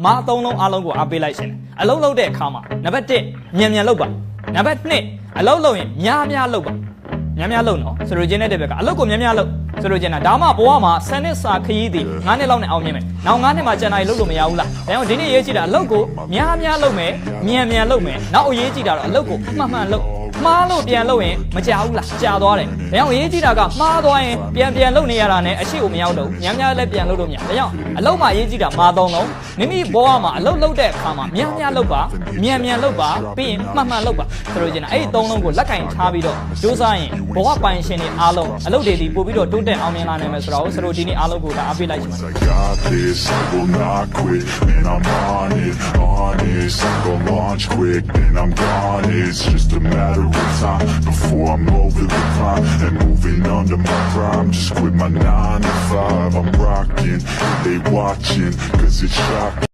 မာသုံးလုံးအားလုံးကိုအားပေးလိုက်ရှင်အလုံးလုံးတဲ့အခါမှာနံပါတ်1မြန်မြန်လုပ်ပါနံပါတ်2အလုံးလုံးရင်များများလုပ်ပါများများလုပ်နော်ဆိုလိုချင်တဲ့ဘက်ကအလုပ်ကိုများများလုပ်ဆိုလိုချင်တာဒါမှဘဝမှာ10နှစ်စာခရီးသည်9နှစ်လောက်နဲ့အောင်မြင်မယ်နောက်9နှစ်မှာကျန်နိုင်လုပ်လို့မရဘူးလားဒါကြောင့်ဒီနေ့ရေးကြည့်တာအလုပ်ကိုများများလုပ်မယ်မြန်မြန်လုပ်မယ်နောက်အရေးကြည့်တာတော့အလုပ်ကိုမှန်မှန်လုပ်မှားလို့ပြန်လုပ်ရင်မကြဘူးလားကြာသွားတယ်ဒါကြောင့်အရေးကြီးတာကမှားသွားရင်ပြန်လုပ်နေရတာနဲ့အရှိကိုမရောက်တော့ဘူးများများလည်းပြန်လုပ်လို့မရဒါကြောင့်အလုပ်မှာအရေးကြီးတာမှားသုံးလုံးမိမိဘဝမှာအလုပ်လုပ်တဲ့အခါမှာများများလုပ်ပါမြန်လုပ်ပါပြီးရင်မှန်လုပ်ပါဆိုလိုချင်တာအဲ့ဒီသုံးလုံးကိုလက်ကင်ထားပြီးတော့စူးစမ်းရင်ဘဝပိုင်ရှင်တွေအားလုံးအလုပ်တွေဒီပို့ပြီးတော့တိုးတက်အောင်မြင်လာနိုင်မယ်ဆိုတော့ဆိုလိုဒီနေ့အားလုံးကိုဒါအားပေးလိုက်ချင်ပါတယ် It's just a matter of time before I'm over the climb and moving under my prime. Just quit my 9 to 5. I'm rocking, they watching, cause it's shocking.